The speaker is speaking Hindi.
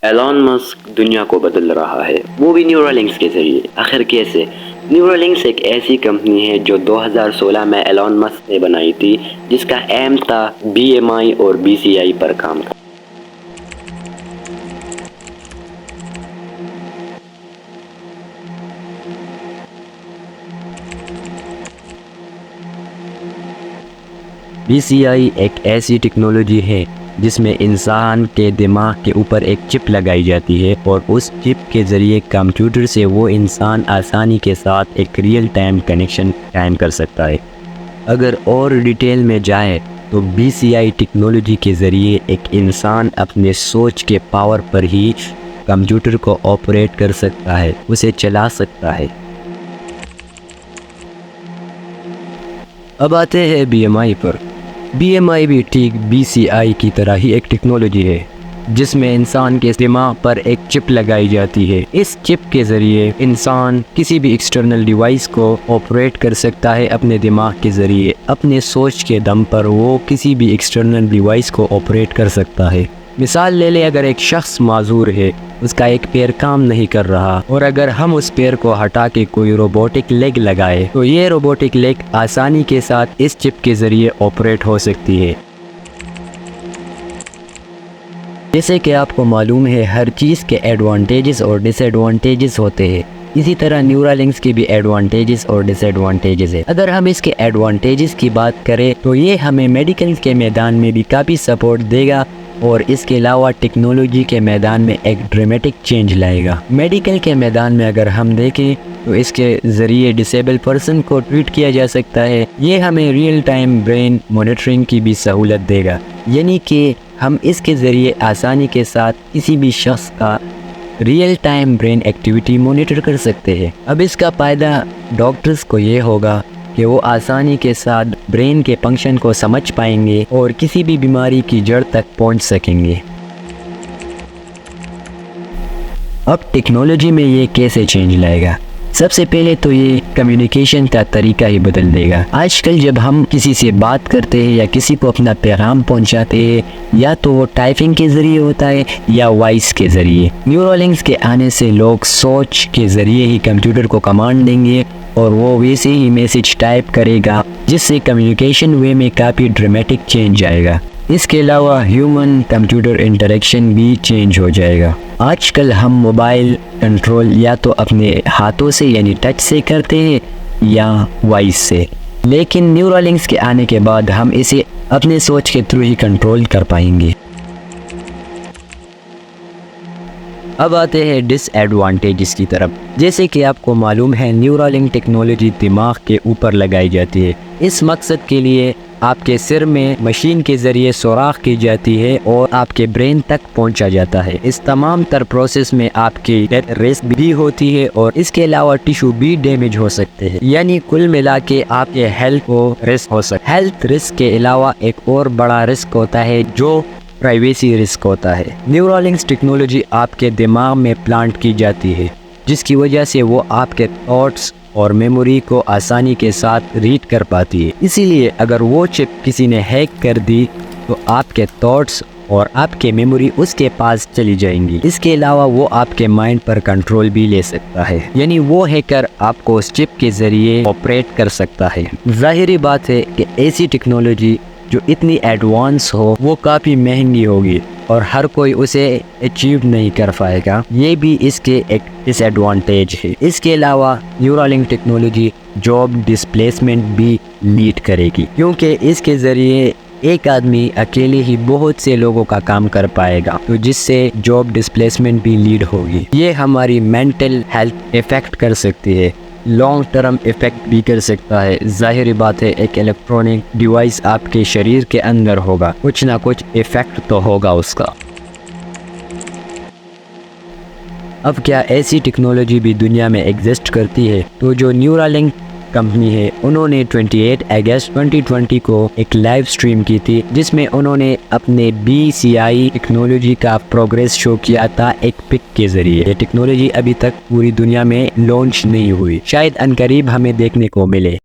एलॉन मस्क दुनिया को बदल रहा है, वो भी न्यूरालिंक्स के जरिए। आखिर कैसे? न्यूरालिंक्स एक ऐसी कंपनी है जो 2016 में एलॉन मस्क ने बनाई थी, जिसका एम था बीएमआई और बीसीआई पर काम करना। BCI एक ऐसी टेक्नोलॉजी है जिसमें इंसान के दिमाग के ऊपर एक चिप लगाई जाती है और उस चिप के ज़रिए कंप्यूटर से वो इंसान आसानी के साथ एक रियल टाइम कनेक्शन कायम कर सकता है। अगर और डिटेल में जाए तो BCI टेक्नोलॉजी के ज़रिए एक इंसान अपने सोच के पावर पर ही कंप्यूटर को ऑपरेट कर सकता है, उसे चला सकता है। अब आते हैं BMI पर। BMI भी ठीक BCI की तरह ही एक टेक्नोलॉजी है जिसमें इंसान के दिमाग पर एक चिप लगाई जाती है। इस चिप के ज़रिए इंसान किसी भी एक्सटर्नल डिवाइस को ऑपरेट कर सकता है अपने दिमाग के ज़रिए। अपने सोच के दम पर वो किसी भी एक्सटर्नल डिवाइस को ऑपरेट कर सकता है। मिसाल ले ले, अगर एक शख्स माजूर है, उसका एक पैर काम नहीं कर रहा और अगर हम उस पैर को हटा के कोई रोबोटिक लेग लगाए तो ये रोबोटिक लेग आसानी के साथ इस चिप के ज़रिए ऑपरेट हो सकती है। जैसे कि आपको मालूम है, हर चीज़ के एडवांटेजेस और डिसएडवांटेजेस होते हैं। इसी तरह न्यूरालिंक्स के भी एडवांटेजेस और डिसएडवांटेजेस है। अगर हम इसके एडवांटेजेस की बात करें तो ये हमें मेडिकल के मैदान में भी काफ़ी सपोर्ट देगा और इसके अलावा टेक्नोलॉजी के मैदान में एक ड्रामेटिक चेंज लाएगा। मेडिकल के मैदान में अगर हम देखें तो इसके ज़रिए डिसेबल पर्सन को ट्रीट किया जा सकता है। ये हमें रियल टाइम ब्रेन मॉनिटरिंग की भी सहूलत देगा, यानी कि हम इसके ज़रिए आसानी के साथ किसी भी शख्स का real time brain activity monitor कर सकते हैं। अब इसका फ़ायदा डॉक्टर्स को ये होगा कि वो आसानी के साथ ब्रेन के फंक्शन को समझ पाएंगे और किसी भी बीमारी की जड़ तक पहुंच सकेंगे। अब टेक्नोलॉजी में ये कैसे चेंज लाएगा? सबसे पहले तो ये कम्युनिकेशन का तरीका ही बदल देगा। आजकल जब हम किसी से बात करते हैं या किसी को अपना पैगाम पहुंचाते हैं, या तो वो टाइपिंग के ज़रिए होता है या वॉइस के ज़रिए। न्यूरालिंक्स के आने से लोग सोच के ज़रिए ही कंप्यूटर को कमांड देंगे और वो वैसे ही मैसेज टाइप करेगा, जिससे कम्युनिकेशन वे में काफ़ी ड्रामेटिक चेंज आएगा। इसके अलावा ह्यूमन कंप्यूटर इंटरेक्शन भी चेंज हो जाएगा। आजकल हम मोबाइल कंट्रोल या तो अपने हाथों से यानी टच से करते हैं या वॉइस से, लेकिन न्यूरालिंक्स के आने के बाद हम इसे अपने सोच के थ्रू ही कंट्रोल कर पाएंगे। अब आते हैं डिसएडवांटेजेस की तरफ। जैसे कि आपको मालूम है, न्यूरालिंक टेक्नोलॉजी दिमाग के ऊपर लगाई जाती है। इस मकसद के लिए आपके सिर में मशीन के ज़रिए सुराख की जाती है और आपके ब्रेन तक पहुंचा जाता है। इस तमाम तर प्रोसेस में आपकी डेथ रिस्क भी होती है और इसके अलावा टिश्यू भी डैमेज हो सकते हैं, यानी कुल मिला के आपके हेल्थ को रिस्क हो सकता है। हेल्थ रिस्क के अलावा एक और बड़ा रिस्क होता है जो प्राइवेसी रिस्क होता है। न्यूरालिंक्स टेक्नोलॉजी आपके दिमाग में प्लांट की जाती है, जिसकी वजह से वो आपके थॉट्स और मेमोरी को आसानी के साथ रीड कर पाती है। इसीलिए अगर वो चिप किसी ने हैक कर दी तो आपके थॉट्स और आपके मेमोरी उसके पास चली जाएंगी। इसके अलावा वो आपके माइंड पर कंट्रोल भी ले सकता है, यानी वो हैकर आपको उस चिप के ज़रिए ऑपरेट कर सकता है। जाहिर बात है कि ऐसी टेक्नोलॉजी जो इतनी एडवांस हो वो काफ़ी महंगी होगी और हर कोई उसे अचीव नहीं कर पाएगा। ये भी इसके एक डिसएडवांटेज है। इसके अलावा न्यूरालिंक टेक्नोलॉजी जॉब डिस्प्लेसमेंट भी लीड करेगी, क्योंकि इसके ज़रिए एक आदमी अकेले ही बहुत से लोगों का काम कर पाएगा, तो जिससे जॉब डिस्प्लेसमेंट भी लीड होगी। ये हमारी मेंटल हेल्थ इफ़ेक्ट कर सकती है, लॉन्ग टर्म इफ़ेक्ट भी कर सकता है। जाहिर बात है, एक इलेक्ट्रॉनिक डिवाइस आपके शरीर के अंदर होगा, कुछ ना कुछ इफ़ेक्ट तो होगा उसका। अब क्या ऐसी टेक्नोलॉजी भी दुनिया में एग्जिस्ट करती है? तो जो न्यूरालिंक कंपनी है, उन्होंने 28 अगस्त 2020 को एक लाइव स्ट्रीम की थी, जिसमें उन्होंने अपने BCI टेक्नोलॉजी का प्रोग्रेस शो किया था एक पिक के ज़रिए। ये टेक्नोलॉजी अभी तक पूरी दुनिया में लॉन्च नहीं हुई, शायद अनकरीब हमें देखने को मिले।